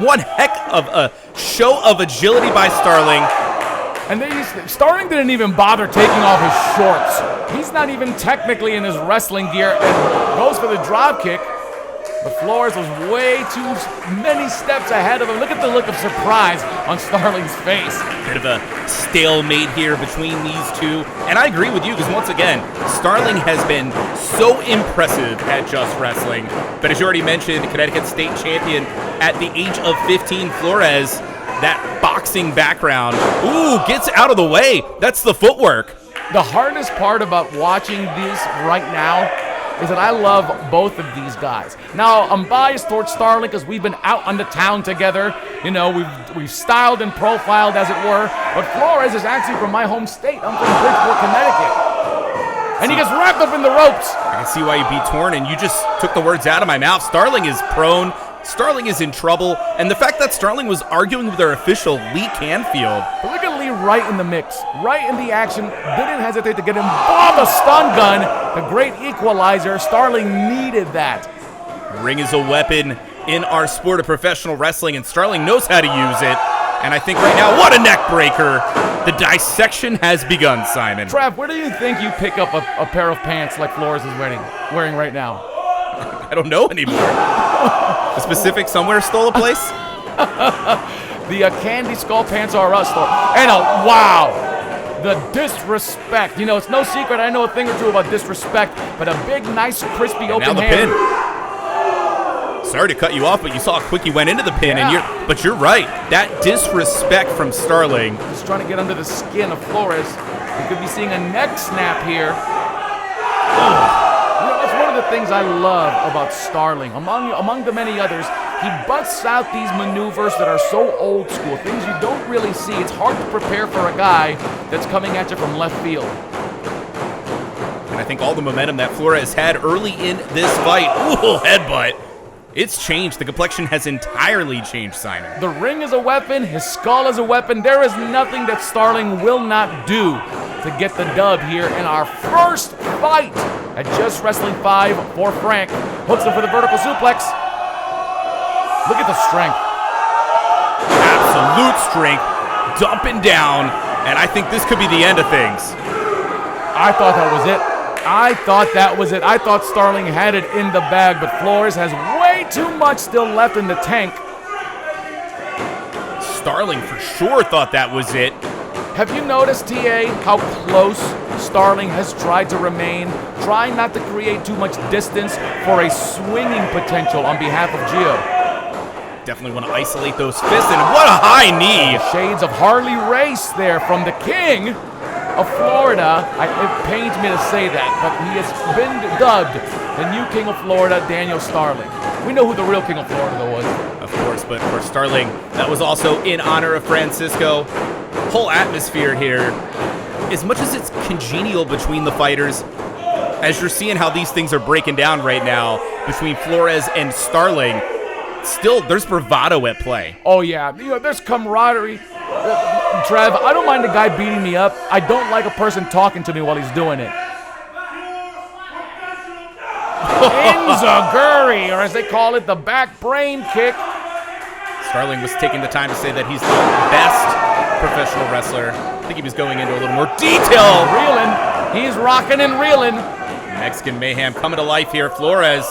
one heck of a show of agility by Starling. And Starling didn't even bother taking off his shorts. He's not even technically in his wrestling gear and goes for the drop kick. But Flores was way too many steps ahead of him. Look at the look of surprise on Starling's face. Bit of a stalemate here between these two. And I agree with you because, once again, Starling has been so impressive at Just Wrestling. But as you already mentioned, Connecticut State Champion at the age of 15, Flores, that boxing background. Ooh, gets out of the way. That's the footwork. The hardest part about watching this right now is that I love both of these guys. Now, I'm biased towards Starling because we've been out on the town together. You know, we've styled and profiled, as it were. But Flores is actually from my home state. I'm from Bridgeport, Connecticut. And he gets wrapped up in the ropes. I can see why you'd be torn, and you just took the words out of my mouth. Starling is prone. Starling is in trouble. And the fact that Starling was arguing with our official, Lee Canfield. But look at Lee right in the mix, right in the action. Didn't hesitate to get involved. A stun gun, the great equalizer. Starling needed that. Ring is a weapon in our sport of professional wrestling, and Starling knows how to use it. And I think right now, what a neck breaker. The dissection has begun, Simon. Trav, where do you think you pick up a pair of pants like Flores is wearing right now? I don't know anymore. A specific somewhere stole a place? The Candy Skull Pants R Us store. And wow, the disrespect. You know, it's no secret. I know a thing or two about disrespect, but a big, nice, crispy open Now the hand. pin. Sorry to cut you off, but you saw how quick you went into the pin, and but you're right. That disrespect from Starling. Just trying to get under the skin of Flores. We could be seeing a neck snap here. You know, that's one of the things I love about Starling. Among the many others, he busts out these maneuvers that are so old school, things you don't really see. It's hard to prepare for a guy that's coming at you from left field. And I think all the momentum that Flores had early in this fight, ooh, headbutt, it's changed. The complexion has entirely changed, Simon. The ring is a weapon. His skull is a weapon. There is nothing that Starling will not do to get the dub here in our first fight at Just Wrestling 5 for Frank. Hooks him for the vertical suplex. Look at the strength. Absolute strength, dumping down, and I think this could be the end of things. I thought that was it. I thought Starling had it in the bag, but Flores has way too much still left in the tank. Starling for sure thought that was it. Have you noticed, TA, how close Starling has tried to remain, trying not to create too much distance for a swinging potential on behalf of Gio? Definitely want to isolate those fists, and what a high knee! Shades of Harley Race there from the king of Florida. It pains me to say that, but he has been dubbed the new king of Florida, Daniel Starling. We know who the real king of Florida was. Of course, but for Starling, that was also in honor of Francisco. Whole atmosphere here, as much as it's congenial between the fighters, as you're seeing how these things are breaking down right now between Flores and Starling, still there's bravado at play. Oh yeah, you know, there's camaraderie. Trev, I don't mind the guy beating me up. I don't like a person talking to me while he's doing it. Enziguri, or as they call it, the back brain kick. Starling was taking the time to say that he's the best professional wrestler. I think he was going into a little more detail. Reeling. He's rocking and reeling. Mexican mayhem coming to life here. Flores.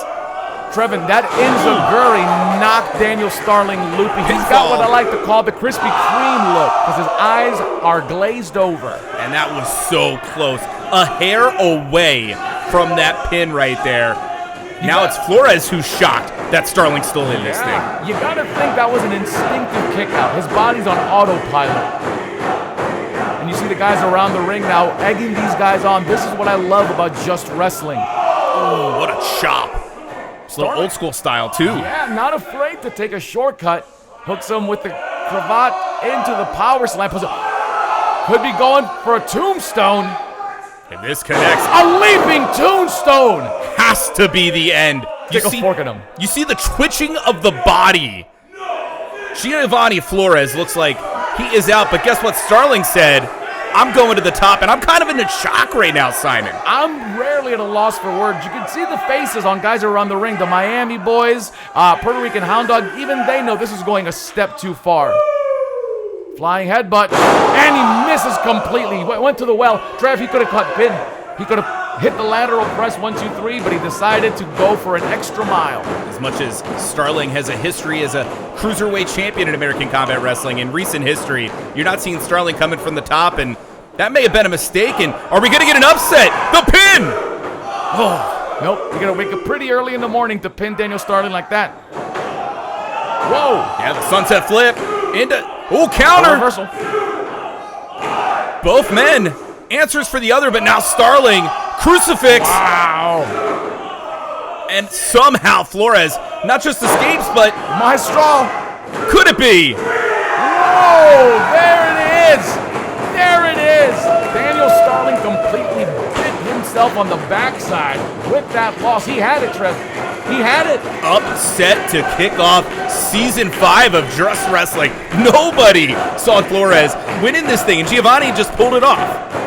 Trevin, that Enziguri knocked Daniel Starling loopy. He's got what I like to call the Krispy Kreme look, because his eyes are glazed over. And that was so close. A hair away from that pin right there. Now it's Flores who's shocked that Starling's still in this thing. You gotta think that was an instinctive kick out. His body's on autopilot. And you see the guys around the ring now egging these guys on. This is what I love about Just Wrestling. Oh, what a chop. It's a little old school style, too. Yeah, not afraid to take a shortcut. Hooks him with the cravat into the power slam. Could be going for a tombstone. And this connects. A leaping tombstone. Has to be the end. Stick a fork in him. You see the twitching of the body. Giovanni Flores looks like he is out, but guess what Starling said? I'm going to the top, and I'm kind of in a shock right now, Simon. I'm rarely at a loss for words. You can see the faces on guys around the ring. The Miami boys, Puerto Rican Hound Dog, even they know this is going a step too far. Flying headbutt, and he misses completely. Went to the well. Trev, he could have cut pin. He could have hit the lateral press 1, 2, 3, but he decided to go for an extra mile. As much as Starling has a history as a cruiserweight champion in American Combat Wrestling, in recent history, you're not seeing Starling coming from the top, and that may have been a mistake. And are we going to get an upset? The pin! Oh, nope. You're going to wake up pretty early in the morning to pin Daniel Starling like that. Whoa. Yeah, the sunset flip into... Oh, counter! Reversal. Both men. Answers for the other, but now Starling. Crucifix. Wow. And somehow Flores not just escapes, but Maestro. could it be? Whoa, there it is. There it is. Daniel Starling completely bit himself on the backside with that loss. He had it, Trev. He had it. Upset to kick off season 5 of Just Wrestling. Nobody saw Flores winning this thing, and Giovanni just pulled it off.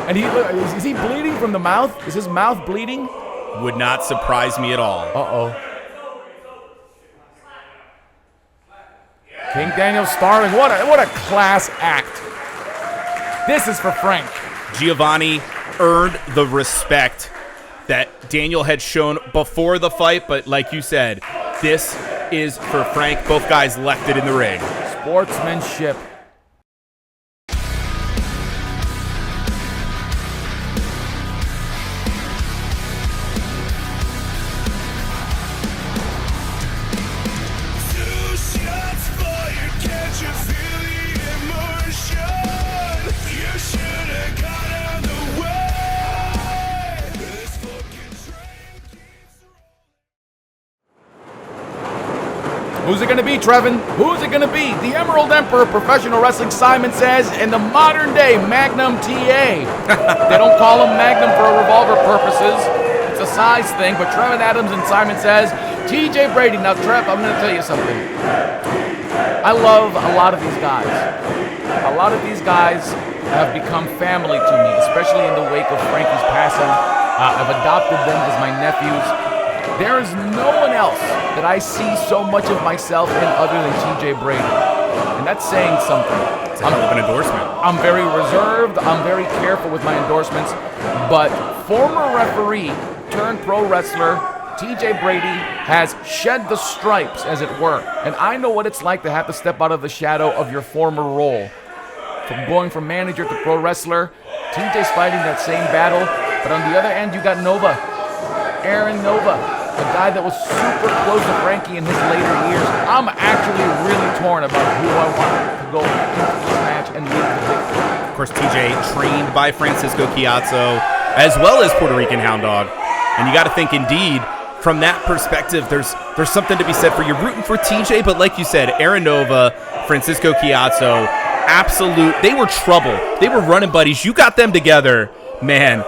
And is he bleeding from the mouth? Is his mouth bleeding? Would not surprise me at all. Uh-oh. King Daniel Starling, what a class act. This is for Frank. Giovanni earned the respect that Daniel had shown before the fight, but like you said, this is for Frank. Both guys left it in the ring. Sportsmanship. Who's it going to be, Trevin? Who's it going to be? The Emerald Emperor Professional Wrestling, Simon says, and the modern day Magnum TA. They don't call him Magnum for revolver purposes. It's a size thing, but Trevin Adams and Simon says, TJ Brady. Now, Trev, I'm going to tell you something. I love a lot of these guys. A lot of these guys have become family to me, especially in the wake of Frankie's passing. I've adopted them as my nephews. There is no one else that I see so much of myself in other than TJ Brady. And that's saying something. It's a hell of an endorsement. I'm very reserved. I'm very careful with my endorsements. But former referee turned pro wrestler TJ Brady has shed the stripes, as it were. And I know what it's like to have to step out of the shadow of your former role. From going from manager to pro wrestler, TJ's fighting that same battle. But on the other end, you got Nova. Aaron Nova, a guy that was super close to Frankie in his later years. I'm actually really torn about who I want to go into this match and lead the victory. Of course, TJ trained by Francisco Chiazzo, as well as Puerto Rican Hound Dog. And you got to think, indeed, from that perspective, there's something to be said for you're rooting for TJ, but like you said, Aaron Nova, Francisco Chiazzo, absolute, they were trouble. They were running buddies. You got them together, man.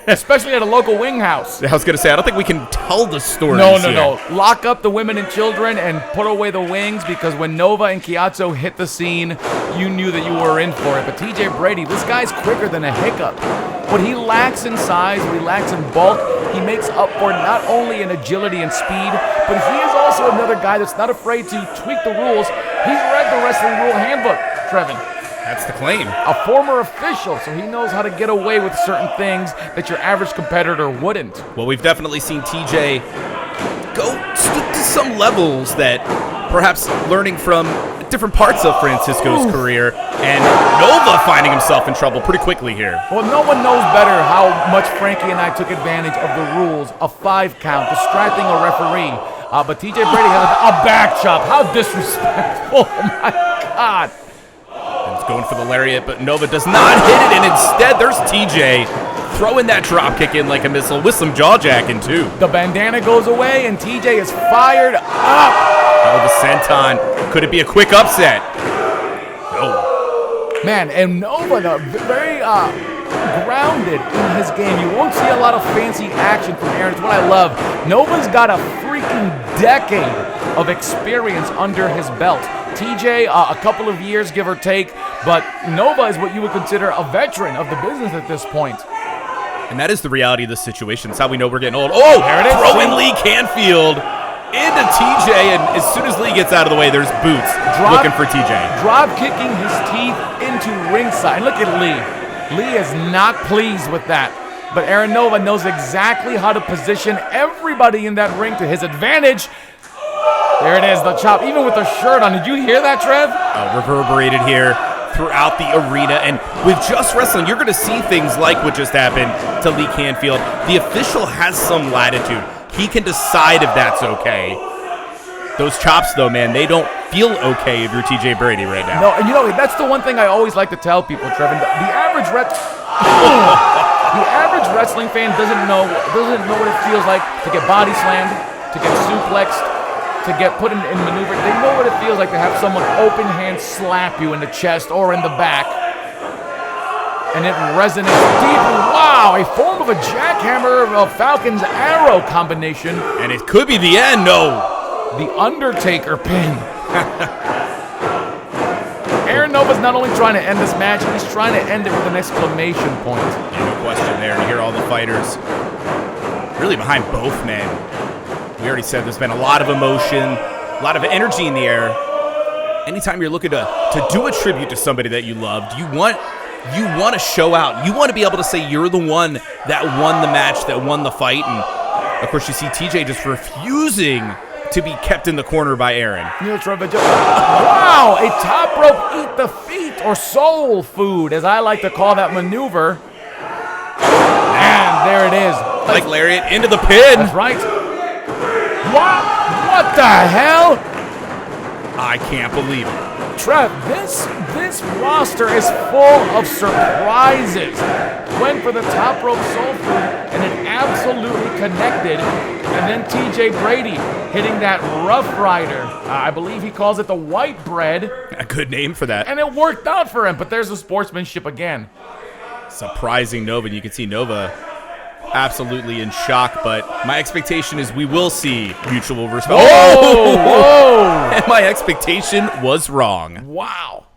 Especially at a local wing house. I was going to say, I don't think we can tell the story. No. Lock up the women and children and put away the wings, because when Nova and Chiazzo hit the scene, you knew that you were in for it. But TJ Brady, this guy's quicker than a hiccup. What he lacks in size, what he lacks in bulk, he makes up for not only in agility and speed, but he is also another guy that's not afraid to tweak the rules. He's read the wrestling rule handbook, Trevin. That's the claim. A former official, so he knows how to get away with certain things that your average competitor wouldn't. Well, we've definitely seen TJ go to some levels that perhaps learning from different parts of Francisco's career, and Nova finding himself in trouble pretty quickly here. Well, no one knows better how much Frankie and I took advantage of the rules, a 5 count, distracting a referee. But TJ Brady had a back chop. How disrespectful. Oh, my God. He's going for the lariat, but Nova does not hit it, and instead there's TJ throwing that drop kick in like a missile with some jaw jacking too. The bandana goes away, and TJ is fired up. Oh, the senton. Could it be a quick upset? No. Man, and Nova, very grounded in his game. You won't see a lot of fancy action from Aaron. It's what I love. Nova's got a freaking decade of experience under his belt. TJ, a couple of years, give or take, but Nova is what you would consider a veteran of the business at this point. And that is the reality of the situation. It's how we know we're getting old. Oh, There it is. throw in Lee Canfield into TJ, and as soon as Lee gets out of the way, there's Boots looking for TJ. Drop kicking his teeth into ringside. Look at Lee. Lee is not pleased with that. But Aaron Nova knows exactly how to position everybody in that ring to his advantage. There it is, the chop, even with the shirt on. Did you hear that, Trev? Reverberated here throughout the arena, and with Just Wrestling, you're going to see things like what just happened to Lee Canfield. The official has some latitude. He can decide if that's okay. Those chops, though, man, they don't feel okay if you're TJ Brady right now. No, and you know, that's the one thing I always like to tell people, Trevor. The average wrestling fan doesn't know what it feels like to get body slammed, to get suplexed, to get put in maneuver. They know what it feels like to have someone open hand slap you in the chest or in the back. And it resonates deeply. Wow, a form of a jackhammer of Falcon's arrow combination. And it could be the end. No. The Undertaker pin. Aaron Nova's not only trying to end this match, he's trying to end it with an exclamation point. Yeah, no question there. You hear all the fighters really behind both men. We already said there's been a lot of emotion, a lot of energy in the air. Anytime you're looking to do a tribute to somebody that you loved, you want to show out. You want to be able to say you're the one that won the match, that won the fight. And, of course, you see TJ just refusing to be kept in the corner by Aaron. Wow, a top rope eat the feet or soul food, as I like to call that maneuver. And there it is. Like lariat into the pin. That's right. What the hell? I can't believe it. Trev, this roster is full of surprises. Went for the top rope soul food, and it absolutely connected. And then TJ Brady hitting that Rough Rider. I believe he calls it the white bread. A good name for that. And it worked out for him, but there's the sportsmanship again. Surprising Nova, and you can see Nova absolutely in shock, but my expectation is we will see mutual respect. Whoa! And my expectation was wrong. Wow.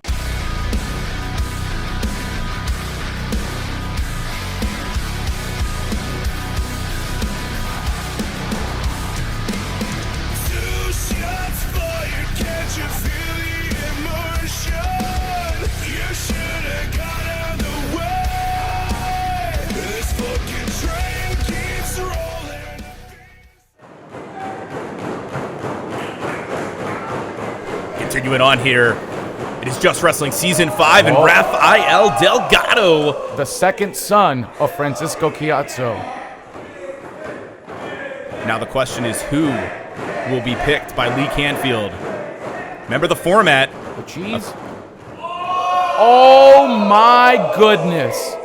Continuing on here, it is Just Wrestling Season 5 and Rafael Delgado, the second son of Francisco Chiazzo. Now the question is, who will be picked by Lee Canfield? Remember the format. The cheese? Oh my goodness.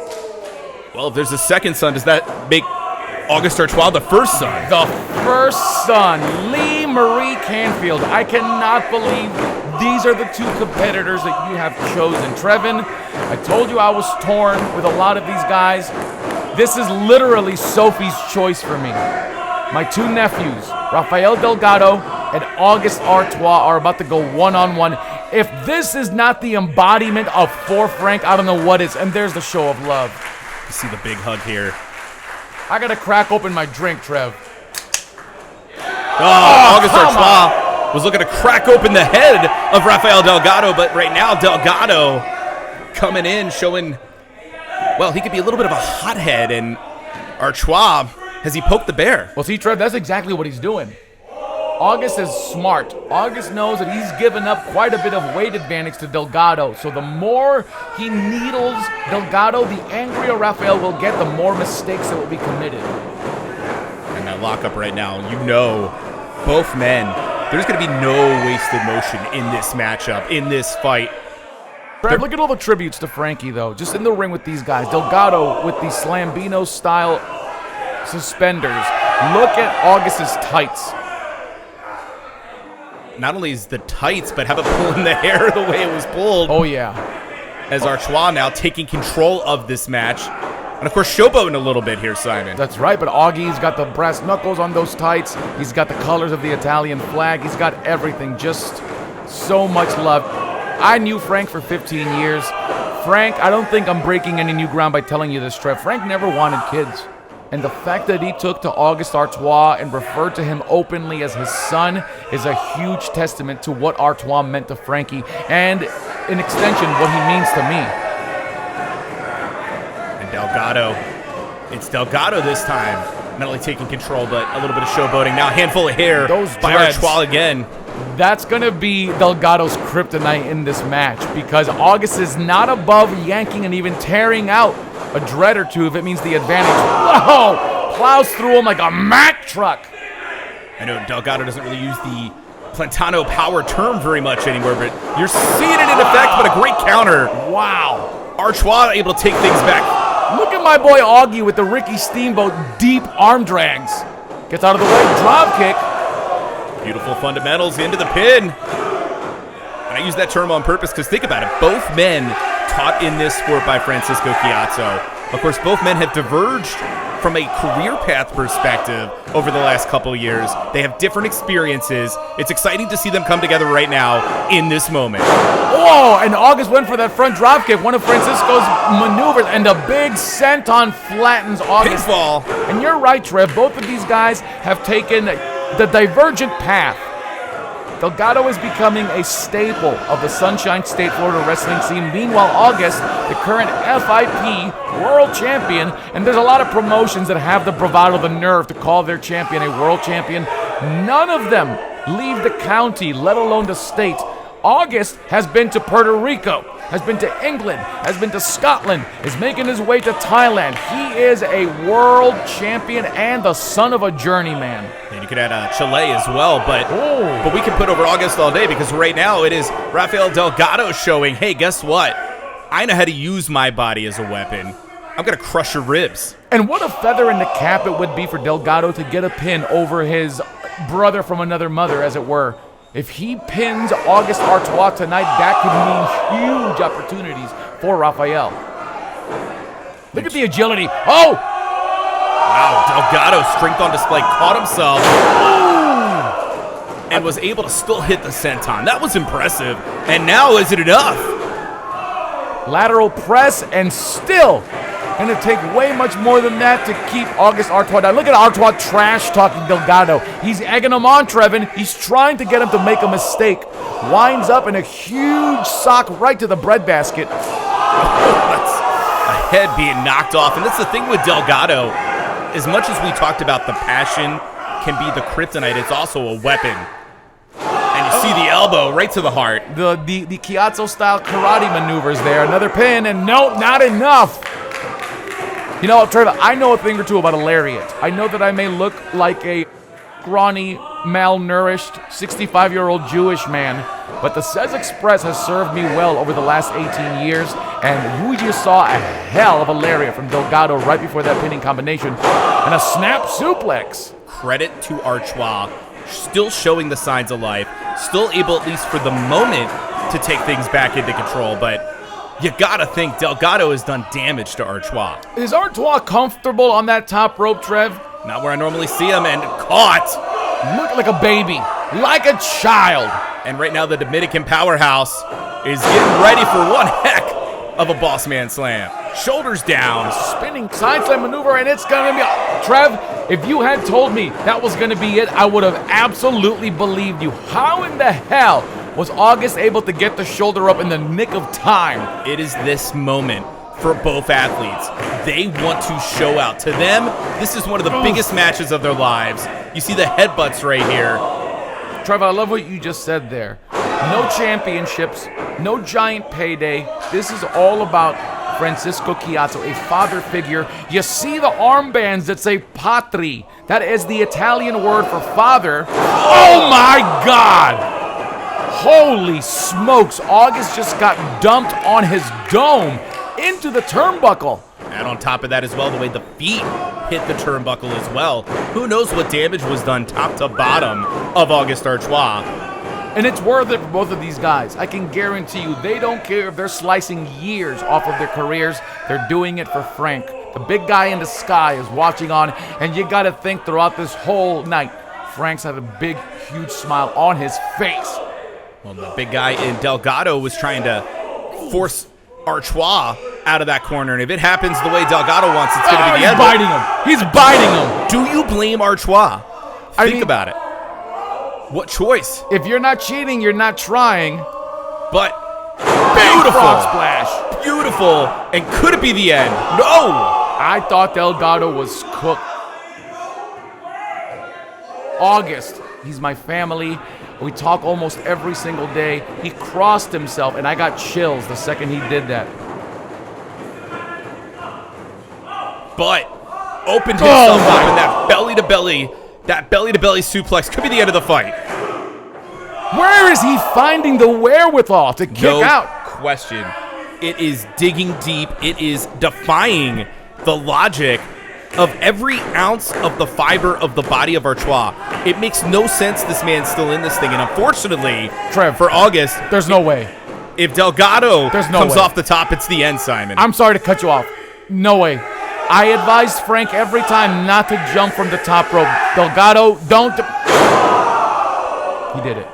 Well, if there's a second son, does that make August Artois the first son? The first son, Lee Marie Canfield. I cannot believe these are the two competitors that you have chosen. Trevin, I told you I was torn with a lot of these guys. This is literally Sophie's choice for me. My two nephews, Rafael Delgado and August Artois, are about to go one-on-one. If this is not the embodiment of For Frank, I don't know what is. And there's the show of love. You see the big hug here. I gotta crack open my drink, Trev. August Artois was looking to crack open the head of Rafael Delgado, but right now Delgado coming in, showing, well, he could be a little bit of a hothead, and Artois, has he poked the bear? Well, see, Trev, that's exactly what he's doing. August is smart. August knows that he's given up quite a bit of weight advantage to Delgado. So the more he needles Delgado, the angrier Rafael will get, the more mistakes that will be committed. And that lockup right now, you know, both men, there's going to be no wasted motion in this matchup, in this fight. Trev, look at all the tributes to Frankie, though. Just in the ring with these guys. Delgado with the Slambino-style suspenders. Look at August's tights. Not only is the tights, but how about pulling the hair the way it was pulled? Oh, yeah. As Artois now taking control of this match. And, of course, showboating a little bit here, Simon. That's right, but Augie's got the brass knuckles on those tights. He's got the colors of the Italian flag. He's got everything. Just so much love. I knew Frank for 15 years. Frank, I don't think I'm breaking any new ground by telling you this, Trev. Frank never wanted kids. And the fact that he took to Auguste Artois and referred to him openly as his son is a huge testament to what Artois meant to Frankie and, in extension, what he means to me. And Delgado. It's Delgado this time. Not only taking control, but a little bit of showboating. Now a handful of hair Those by dreads. Artois again. That's going to be Delgado's kryptonite in this match because Auguste is not above yanking and even tearing out a dread or two if it means the advantage. Whoa! Plows through him like a Mack truck. I know Delgado doesn't really use the Plantano power term very much anymore, but you're seeing it in effect, but a great counter. Wow. Artois able to take things back. Look at my boy Augie with the Ricky Steamboat deep arm drags. Gets out of the way, drop kick. Beautiful fundamentals into the pin. And I use that term on purpose because think about it. Both men taught in this sport by Francisco Chiazzo. Of course, both men have diverged from a career path perspective over the last couple of years. They have different experiences. It's exciting to see them come together right now in this moment. Oh, and Auguste went for that front drop kick, one of Francisco's maneuvers, and a big senton flattens Auguste. Pinfall. And you're right, Trev. Both of these guys have taken the divergent path. Delgado is becoming a staple of the Sunshine State Florida wrestling scene. Meanwhile, Auguste, the current FIP world champion, and there's a lot of promotions that have the bravado, the nerve to call their champion a world champion. None of them leave the county, let alone the state. Auguste has been to Puerto Rico, has been to England, has been to Scotland, is making his way to Thailand. He is a world champion and the son of a journeyman. And you could add Chile as well, but we can put over Auguste all day because right now it is Rafael Delgado showing, hey, guess what? I know how to use my body as a weapon. I'm going to crush your ribs. And what a feather in the cap it would be for Delgado to get a pin over his brother from another mother, as it were. If he pins Auguste Artois tonight, that could mean huge opportunities for Rafael. Look at the agility. Oh! Wow, Delgado, strength on display, caught himself and was able to still hit the senton. That was impressive. And now, is it enough? Lateral press, and still going to take way much more than that to keep Auguste Artois down. Look at Artois trash-talking Delgado. He's egging him on, Trevin. He's trying to get him to make a mistake. Winds up in a huge sock right to the breadbasket. That's a head being knocked off. And that's the thing with Delgado. As much as we talked about the passion can be the kryptonite, it's also a weapon. And you see the elbow right to the heart. The Chiazzo-style karate maneuvers there. Another pin, and no, not enough. You know, Trevor, I know a thing or two about a lariat. I know that I may look like a scrawny, malnourished, 65-year-old Jewish man, but the Cez Express has served me well over the last 18 years, and you just saw a hell of a lariat from Delgado right before that pinning combination, and a snap suplex. Credit to Artois, still showing the signs of life, still able, at least for the moment, to take things back into control, but you gotta think Delgado has done damage to Artois. Is Artois comfortable on that top rope, Trev? Not where I normally see him, and caught. Look like a baby, like a child. And right now the Dominican powerhouse is getting ready for one heck of a boss man slam. Shoulders down. Spinning side slam maneuver, and it's gonna be... Trev, if you had told me that was gonna be it, I would have absolutely believed you. How in the hell was Auguste able to get the shoulder up in the nick of time? It is this moment for both athletes. They want to show out. To them, this is one of the biggest matches of their lives. You see the headbutts right here. Trevor, I love what you just said there. No championships, no giant payday. This is all about Francisco Chiazzo, a father figure. You see the armbands that say patri. That is the Italian word for father. Oh my God! Holy smokes, Auguste just got dumped on his dome into the turnbuckle. And on top of that as well, the way the feet hit the turnbuckle as well. Who knows what damage was done top to bottom of Auguste Artois. And it's worth it for both of these guys. I can guarantee you, they don't care if they're slicing years off of their careers. They're doing it for Frank. The big guy in the sky is watching on, and you gotta think throughout this whole night, Frank's had a big, huge smile on his face. Well, the big guy in Delgado was trying to force Artois out of that corner, and if it happens the way Delgado wants, it's going to be the end. He's biting him. He's biting him. Do you blame Artois? Think about it. What choice? If you're not cheating, you're not trying. But Big beautiful, frog splash. beautiful, and could it be the end? No. I thought Delgado was cooked. August, he's my family. We talk almost every single day. He crossed himself, and I got chills the second he did that. But opened himself up, and that belly-to-belly suplex could be the end of the fight. Where is he finding the wherewithal to kick out? No question. It is digging deep. It is defying the logic of every ounce of the fiber of the body of Artois. It makes no sense this man's still in this thing. And unfortunately, Trev, for August, there's no way. if Delgado There's no comes way. off the top, it's the end, Simon. I'm sorry to cut you off. No way. I advise Frank every time not to jump from the top rope. Delgado, don't. He did it.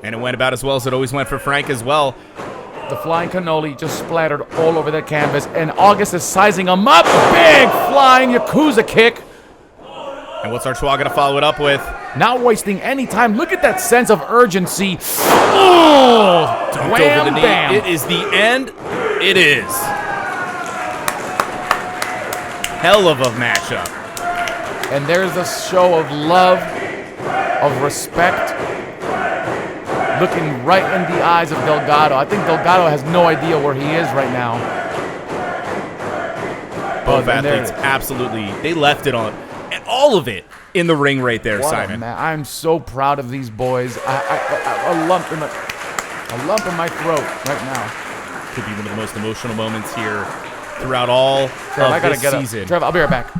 And it went about as well as it always went for Frank as well. The flying cannoli just splattered all over the canvas, and August is sizing him up. Big flying Yakuza kick. And what's Artois going to follow it up with? Not wasting any time. Look at that sense of urgency. Oh, Dunked wham, over the knee. bam. It is the end. It is. Hell of a matchup. And there's a show of love, of respect, looking right in the eyes of Delgado. I think Delgado has no idea where he is right now. Both and athletes, absolutely. They left it on, and all of it in the ring right there, What a Simon. man. I'm so proud of these boys. A lump in my throat right now. Could be one of the most emotional moments here throughout all Trev, I of gotta this get up. season. Trev, I'll be right back.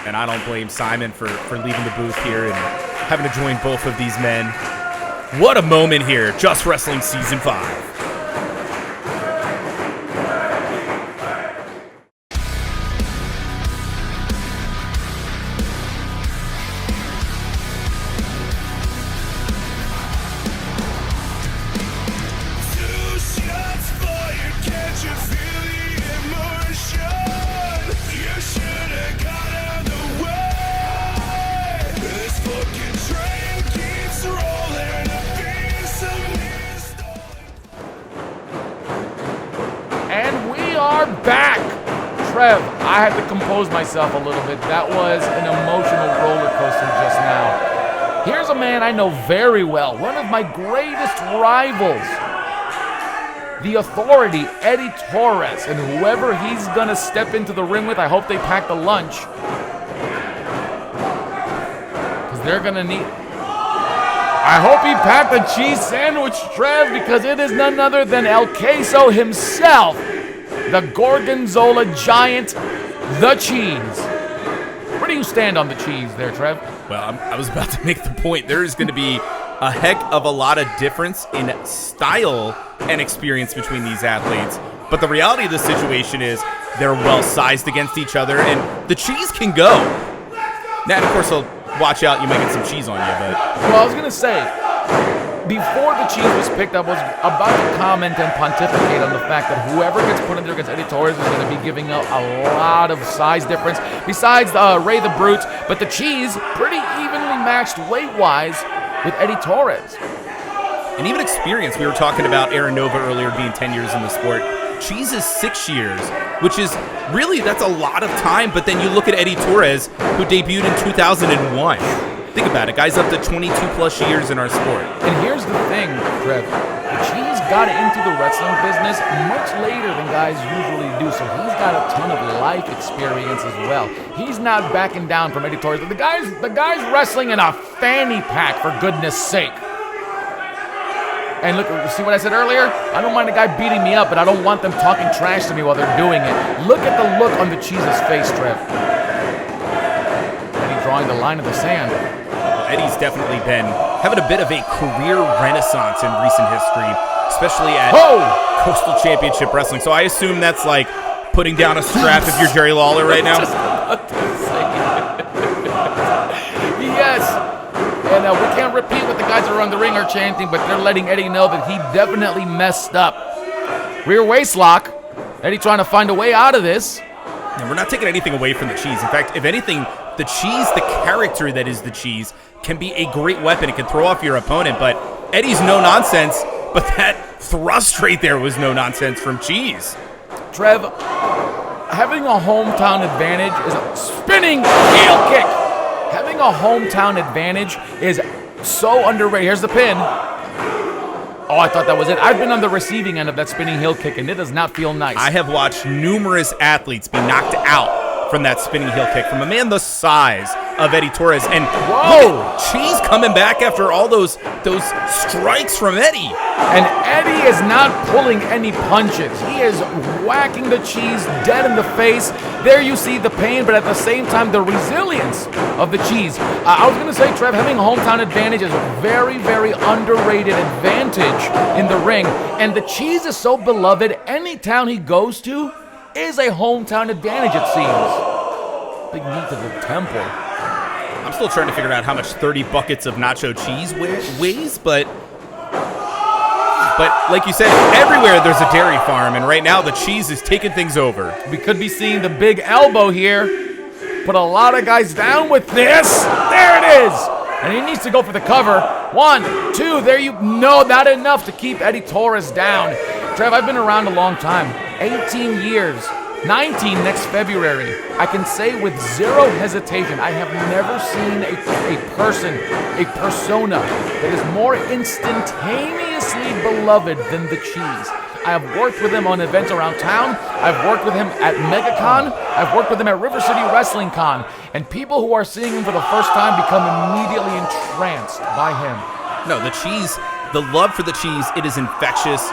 And I don't blame Simon for leaving the booth here and having to join both of these men. What a moment here. Just Wrestling Season 5. And we are back. Trev, I had to compose myself a little bit. That was an emotional roller coaster just now. Here's a man I know very well, one of my greatest rivals. The Authority, Eddie Torres, and whoever he's gonna step into the ring with, I hope they pack the lunch. Because they're gonna need... I hope he packed a cheese sandwich, Trev, because it is none other than El Queso himself, the Gorgonzola giant, the cheese. Where do you stand on the cheese there, Trev? Well, I was about to make the point. There is going to be a heck of a lot of difference in style and experience between these athletes. But the reality of the situation is they're well sized against each other, and the cheese can go. Now, and of course, watch out, you might get some cheese on you, but... Well, I was going to say, before the cheese was picked up, I was about to comment and pontificate on the fact that whoever gets put in there against Eddie Torres is going to be giving up a lot of size difference, besides Ray the Brute, but the cheese pretty evenly matched weight-wise with Eddie Torres. And even experience. We were talking about Aaron Nova earlier being 10 years in the sport. Cheese is 6 years, which is really, that's a lot of time. But then you look at Eddie Torres, who debuted in 2001. Think about it. Guy's up to 22 plus years in our sport. And here's the thing, Trev. Cheese got into the wrestling business much later than guys usually do, so he's got a ton of life experience as well. He's not backing down from Eddie Torres. The guy's wrestling in a fanny pack, for goodness sake. And look, see what I said earlier? I don't mind a guy beating me up, but I don't want them talking trash to me while they're doing it. Look at the look on the Cheese's face, Trev. Eddie drawing the line in the sand. Eddie's definitely been having a bit of a career renaissance in recent history, especially at Coastal Championship Wrestling. So I assume that's like putting down a strap if you're Jerry Lawler right now. Torres. And we can't repeat what the guys that are on the ring are chanting, but they're letting Eddie know that he definitely messed up. Rear waist lock. Eddie trying to find a way out of this. And we're not taking anything away from the cheese. In fact, if anything, the cheese, the character that is the cheese, can be a great weapon. It can throw off your opponent, but Eddie's no nonsense. But that thrust right there was no nonsense from Cheese. Trev, having a hometown advantage is a spinning heel kick. Having a hometown advantage is so underrated. Here's the pin. Oh, I thought that was it. I've been on the receiving end of that spinning heel kick, and it does not feel nice. I have watched numerous athletes be knocked out from that spinning heel kick from a man the size of Eddie Torres. And whoa, Cheese coming back after all those strikes from Eddie. And Eddie is not pulling any punches. He is whacking the Cheese dead in the face. There you see the pain, but at the same time, the resilience of the Cheese. I was going to say, Trev, having a hometown advantage is a very, very underrated advantage in the ring. And the Cheese is so beloved, any town he goes to is a hometown advantage, it seems. Big knee to the temple. I'm still trying to figure out how much 30 buckets of nacho cheese weighs, but like you said, everywhere there's a dairy farm, and right now the Cheese is taking things over. We could be seeing the big elbow here. Put a lot of guys down with this. There it is. And he needs to go for the cover. 1, 2, there you... No, not enough to keep Eddie Torres down. Trev, I've been around a long time. 18 years. 19 next February. I can say with zero hesitation, I have never seen a persona that is more instantaneously beloved than the Cheese. I have worked with him on events around town. I've worked with him at MegaCon. I've worked with him at River City Wrestling Con. And people who are seeing him for the first time become immediately entranced by him. No, the Cheese, the love for the Cheese, it is infectious.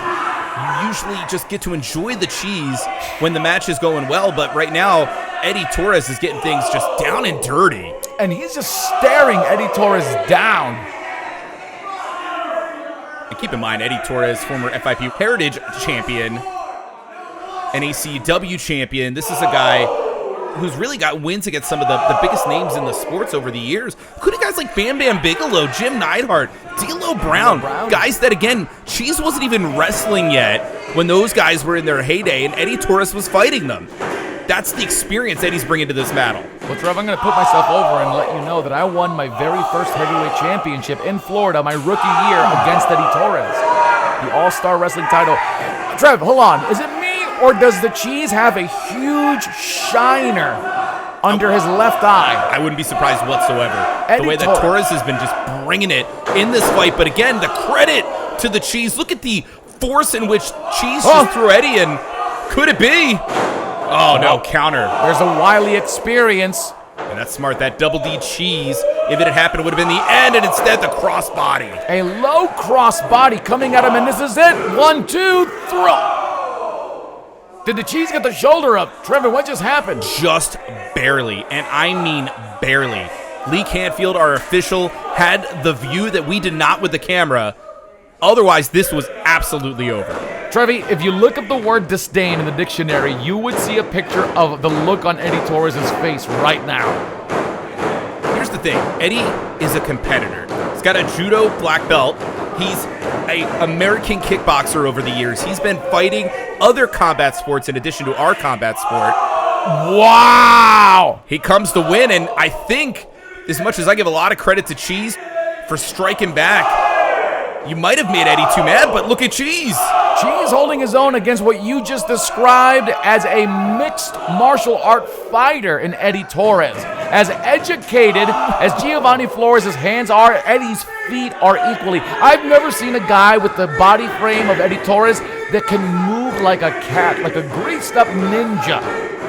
You usually just get to enjoy the Cheese when the match is going well, but right now, Eddie Torres is getting things just down and dirty. And he's just staring Eddie Torres down. And keep in mind, Eddie Torres, former FIP Heritage Champion, NACW Champion. This is a guy who's really got wins against some of the biggest names in the sports over the years, including guys like Bam Bam Bigelow, Jim Neidhart, D'Lo Brown, guys that, again, Cheese wasn't even wrestling yet when those guys were in their heyday, and Eddie Torres was fighting them. That's the experience Eddie's bringing to this battle. Well, Trev, I'm going to put myself over and let you know that I won my very first heavyweight championship in Florida my rookie year against Eddie Torres, the All-Star Wrestling title. Trev, hold on. Is it me, or does the Cheese have a huge shiner under his left eye? I wouldn't be surprised whatsoever. Eddie the way that Torres has been just bringing it in this fight. But again, the credit to the Cheese. Look at the force in which Cheese just threw Eddie in. Could it be? Oh, no, counter. There's a wily experience. And that's smart. That double D Cheese, if it had happened, it would have been the end, and instead the crossbody. A low crossbody coming at him, and this is it. 1, 2, throw. Did the Cheese get the shoulder up? Trevor, what just happened? Just barely, and I mean barely. Lee Canfield, our official, had the view that we did not with the camera. Otherwise, this was absolutely over. Trevi, if you look up the word disdain in the dictionary, you would see a picture of the look on Eddie Torres' face right now. Here's the thing. Eddie is a competitor. He's got a judo black belt. He's an American kickboxer over the years. He's been fighting other combat sports in addition to our combat sport. Wow! He comes to win, and I think, as much as I give a lot of credit to Cheese for striking back, you might have made Eddie too mad, but look at Cheese. Cheese holding his own against what you just described as a mixed martial art fighter in Eddie Torres. As educated as Giovanni Flores' hands are, Eddie's feet are equally. I've never seen a guy with the body frame of Eddie Torres that can move like a cat, like a greased up ninja.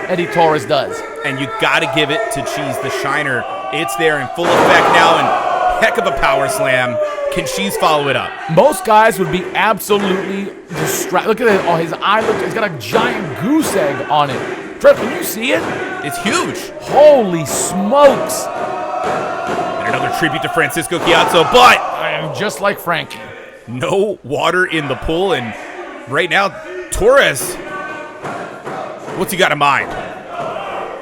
Eddie Torres does. And you gotta give it to Cheese, the shiner. It's there in full effect now, and heck of a power slam. Can Cheese follow it up? Most guys would be absolutely distracted. Look at it. Oh, his eye, look, he's got a giant goose egg on it. Trev, can you see it? It's huge. Holy smokes. And another tribute to Francisco Chiazzo, but I am just like Frankie. No water in the pool, and right now, Torres, what's he got in mind?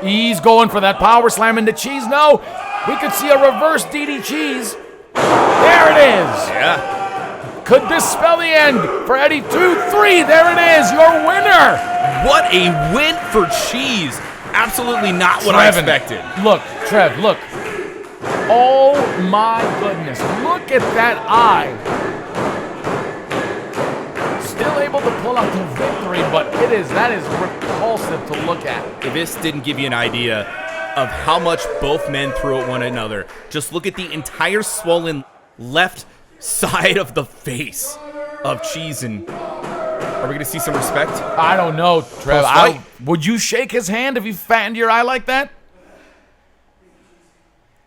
He's going for that power slam into Cheese. No. We could see a reverse DD cheese. There it is. Yeah. Could this spell the end for Eddie? 2-3. There it is. Your winner. What a win for Cheese. Absolutely not what I expected. Look, Trev, look. Oh my goodness. Look at that eye. Still able to pull out the victory, but that is repulsive to look at. If this didn't give you an idea of how much both men threw at one another, just look at the entire swollen left side of the face of Cheese. And are we going to see some respect? I don't know, Trev. Post-fight? Would you shake his hand if he fattened your eye like that?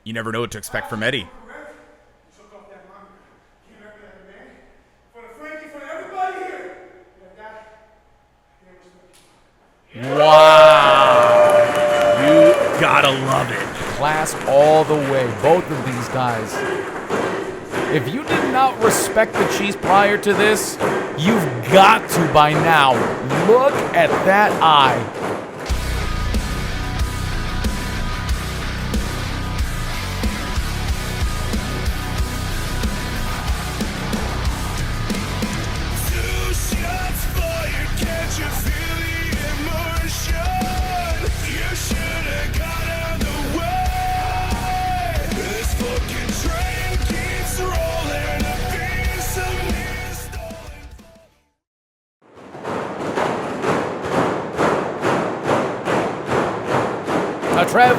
You never know what to expect from Eddie. Wow. You gotta love it. Class all the way, both of these guys. If you did not respect the Cheese prior to this, you've got to by now. Look at that eye. Now, Trev,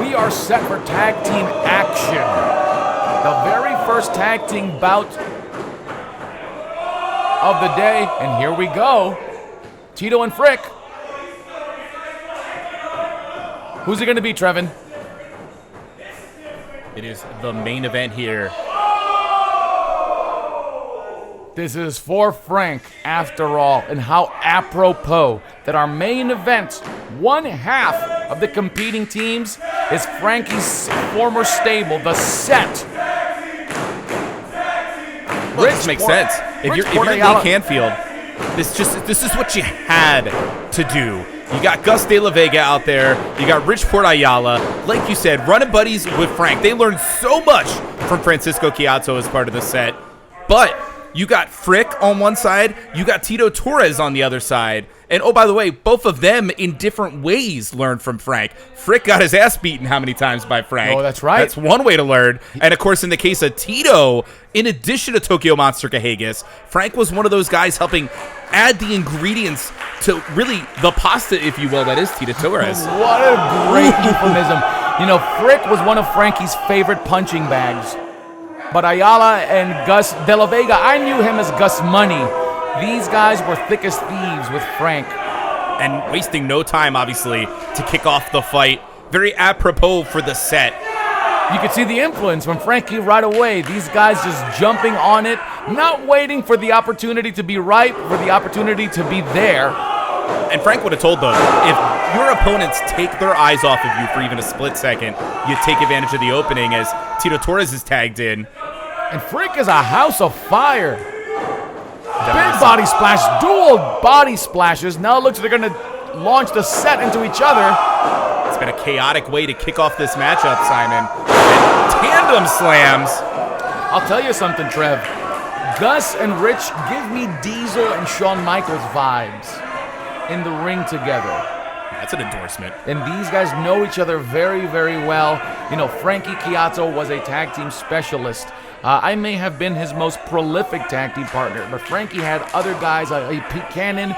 we are set for tag team action. The very first tag team bout of the day, and here we go. Tito and Frick. Who's it going to be, Trevin? It is the main event here. This is for Frank, after all, and how apropos that our main event, one half of the competing teams, is Frankie's former stable, the Set. Well, this makes sense. If you're Lee Canfield, this is what you had to do. You got Gus De La Vega out there. You got Rich Ayala. Like you said, running buddies with Frank. They learned so much from Francisco Chiazzo as part of the Set. But you got Frick on one side. You got Tito Torres on the other side. And, oh, by the way, both of them in different ways learned from Frank. Frick got his ass beaten how many times by Frank? Oh, that's right. That's one way to learn. And, of course, in the case of Tito, in addition to Tokyo Monster Cahagas, Frank was one of those guys helping add the ingredients to really the pasta, if you will, that is Tito Torres. What a great euphemism. You know, Frick was one of Frankie's favorite punching bags. But Ayala and Gus De La Vega, I knew him as Gus Money. These guys were thick as thieves with Frank. And wasting no time, obviously, to kick off the fight. Very apropos for the Set. You could see the influence from Frankie right away. These guys just jumping on it, not waiting for the opportunity to be right, for the opportunity to be there. And Frank would have told them, if your opponents take their eyes off of you for even a split second, you take advantage of the opening as Tito Torres is tagged in. And Frick is a house of fire. Big body splash, dual body splashes. Now it looks like they're going to launch the Set into each other. It's been a chaotic way to kick off this matchup, Simon. And tandem slams. I'll tell you something, Trev. Gus and Rich give me Diesel and Shawn Michaels vibes in the ring together. That's an endorsement. And these guys know each other very, very well. You know, Frankie Chiazzo was a tag team specialist. I may have been his most prolific tag team partner, but Frankie had other guys, Pete Cannon,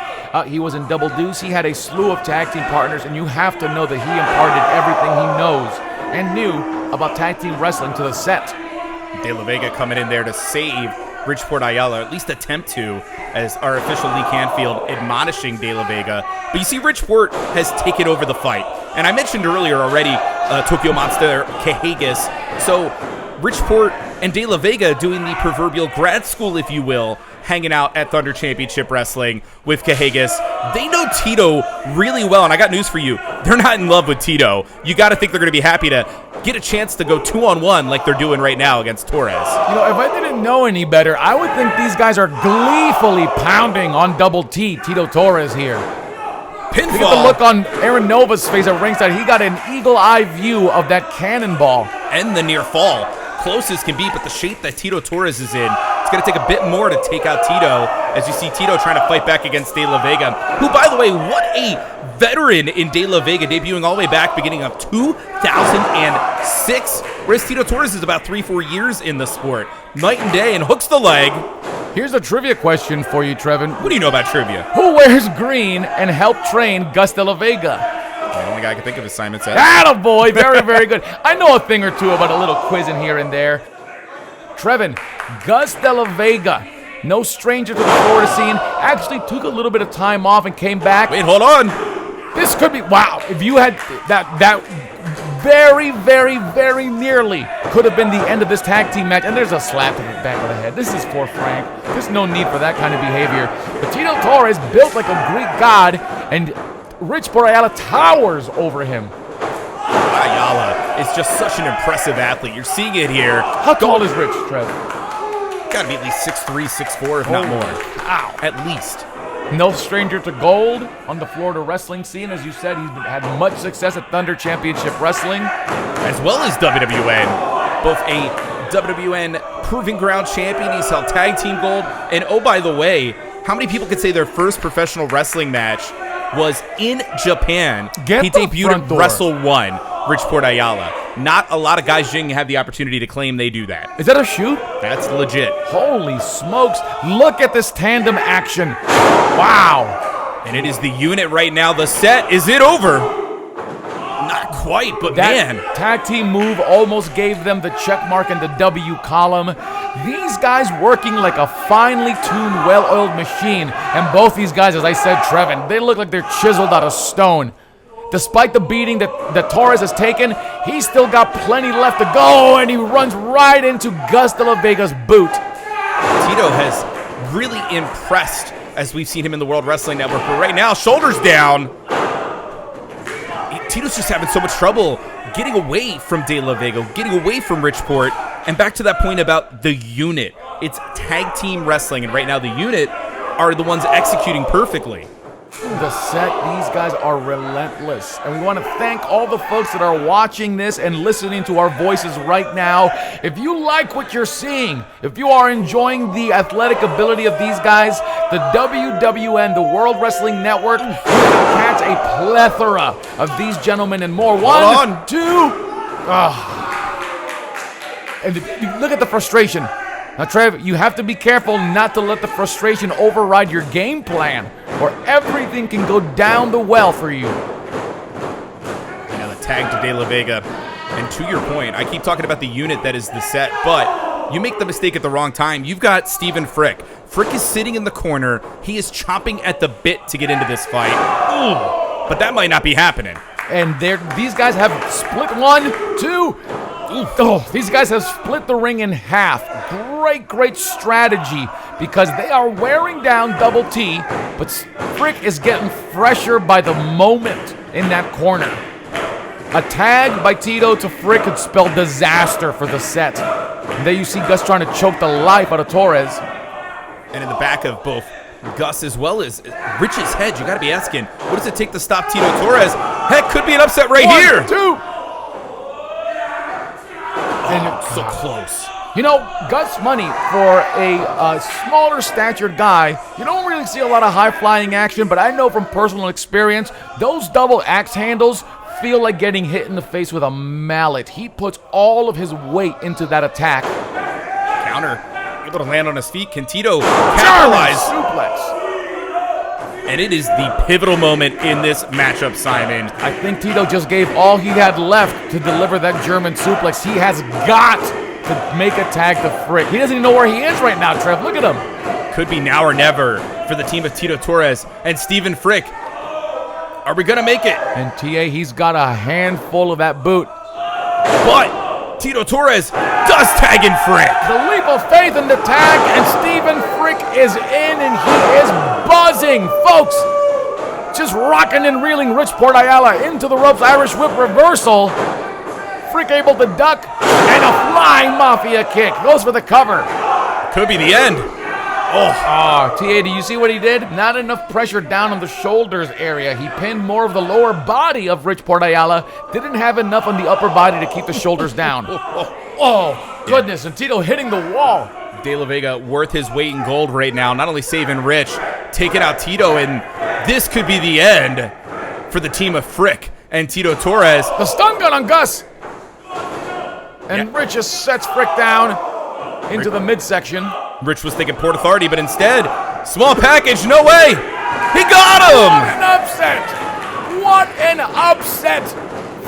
he was in Double Deuce. He had a slew of tag team partners, and you have to know that he imparted everything he knows and knew about tag team wrestling to the Set. De La Vega coming in there to save Bridgeport Ayala, or at least attempt to, as our official Lee Canfield admonishing De La Vega. But you see, Bridgeport has taken over the fight. And I mentioned earlier already Tokyo Monster Cahagas. So Bridgeport and De La Vega doing the proverbial grad school, if you will, hanging out at Thunder Championship Wrestling with Cahagas. They know Tito really well, and I got news for you. They're not in love with Tito. You got to think they're going to be happy to get a chance to go 2-on-1 like they're doing right now against Torres. You know, if I didn't know any better, I would think these guys are gleefully pounding on Double T, Tito Torres here. Pinfall. Look at the look on Aaron Nova's face at ringside. He got an eagle eye view of that cannonball. and the near fall. Close as can be, but the shape that Tito Torres is in, it's going to take a bit more to take out Tito, as you see Tito trying to fight back against De La Vega, who, by the way, what a veteran in De La Vega, debuting all the way back beginning of 2006, whereas Tito Torres is about 3-4 years in the sport. Night and day, and hooks the leg. Here's a trivia question for you, Trevin. What do you know about trivia? Who wears green and helped train Gus De La Vega? The only guy I can think of is Simon Says. Attaboy, very, very good. I know a thing or two about a little quiz in here and there. Trevin, Gus De La Vega, no stranger to the Florida scene, actually took a little bit of time off and came back. Wait, hold on. This could be, wow, if you had that very, very, very nearly could have been the end of this tag team match. And there's a slap to the back of the head. This is for Frank. There's no need for that kind of behavior. But Tito Torres, built like a Greek god, and Rich Ayala towers over him. Ayala is just such an impressive athlete. You're seeing it here. How tall is Rich, Trev? Gotta be at least 6'3", 6'4", if not more. Ow. At least. No stranger to gold on the Florida wrestling scene. As you said, he's had much success at Thunder Championship Wrestling. As well as WWN. Both a WWN Proving Ground champion. He's held tag team gold. And oh, by the way, how many people could say their first professional wrestling match was in Japan? Get he the debuted front at door. Wrestle 1, Richport Ayala. Not a lot of guys didn't have the opportunity to claim they do that. Is that a shoot? That's legit. Holy smokes. Look at this tandem action. Wow. And it is the unit right now. The set, is it over? Not quite, but That man. tag team move almost gave them the check mark in the W column. These guys working like a finely tuned, well-oiled machine. And both these guys, as I said, Trevin, they look like they're chiseled out of stone. Despite the beating that Torres has taken, he's still got plenty left to go, and he runs right into Gus De La Vega's boot. Tito has really impressed as we've seen him in the World Wrestling Network, but right now, shoulders down. Tito's just having so much trouble getting away from De La Vega, getting away from Richport, and back to that point about the unit. It's tag team wrestling, and right now the unit are the ones executing perfectly. The set, these guys are relentless. And we want to thank all the folks that are watching this and listening to our voices right now. If you like what you're seeing, if you are enjoying the athletic ability of these guys, the WWN, the World Wrestling Network, you can catch a plethora of these gentlemen and more. One, two. And look at the frustration. Now, Trev, you have to be careful not to let the frustration override your game plan, or everything can go down the well for you. Now the tag to De La Vega. And to your point, I keep talking about the unit that is the set, but you make the mistake at the wrong time. You've got Stephen Frick. Frick is sitting in the corner. He is chomping at the bit to get into this fight. Ooh, but that might not be happening. And these guys have split 1, 2. Oh, these guys have split the ring in half. Great strategy, because they are wearing down Double T, but Frick is getting fresher by the moment in that corner. A tag by Tito to Frick could spell disaster for the set. And there you see Gus trying to choke the life out of Torres. And in the back of both Gus as well as Rich's head, you got to be asking, what does it take to stop Tito Torres? Heck, could be an upset right here. 1, 2. And so close. You know, Gus Money, for a smaller statured guy, you don't really see a lot of high-flying action, but I know from personal experience, those double axe handles feel like getting hit in the face with a mallet. He puts all of his weight into that attack. Counter, able to land on his feet. Can Tito capitalize? Suplex. And it is the pivotal moment in this matchup, Simon. I think Tito just gave all he had left to deliver that German suplex. He has got to make a tag to Frick. He doesn't even know where he is right now, Trev. Look at him. Could be now or never for the team of Tito Torres and Stephen Frick. Are we going to make it? And TA, he's got a handful of that boot. But Tito Torres does tag in Frick. The leap of faith in the tag, and Stephen Frick is in, and he is buzzing. Folks, just rocking and reeling Richport Ayala into the ropes. Irish whip reversal. Frick able to duck, and a flying Mafia kick. Goes for the cover. Could be the end. Oh, TA, do you see what he did? Not enough pressure down on the shoulders area. He pinned more of the lower body of Rich Ayala. Didn't have enough on the upper body to keep the shoulders down. Oh, goodness. And Tito hitting the wall. De La Vega worth his weight in gold right now. Not only saving Rich, taking out Tito, and this could be the end for the team of Frick and Tito Torres. The stun gun on Gus. And Rich just sets Frick down into the midsection. Rich was thinking Port Authority, but instead, small package, no way! He got What him! an upset! What an upset!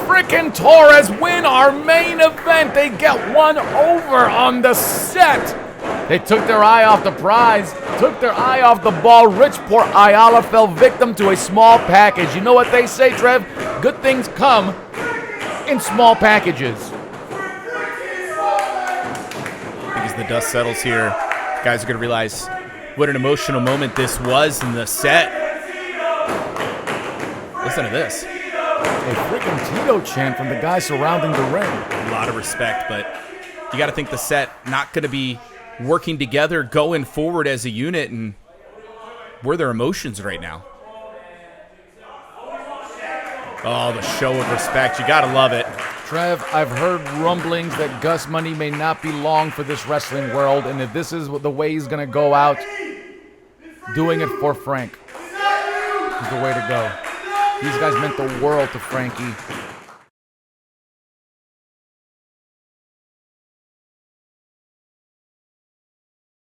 Frick and Torres win our main event. They get one over on the set. They took their eye off the prize, took their eye off the ball. Rich Port Ayala fell victim to a small package. You know what they say, Trev? Good things come in small packages. I think as the dust settles here, guys are going to realize what an emotional moment this was in the set. Listen to this. A freaking Tito chant from the guys surrounding the ring. A lot of respect, but you got to think the set not going to be working together going forward as a unit, and where their emotions right now. Oh, the show of respect. You got to love it. Trev, I've heard rumblings that Gus Money may not be long for this wrestling world, and if this is the way he's going to go out, doing it for Frank is the way to go. These guys meant the world to Frankie.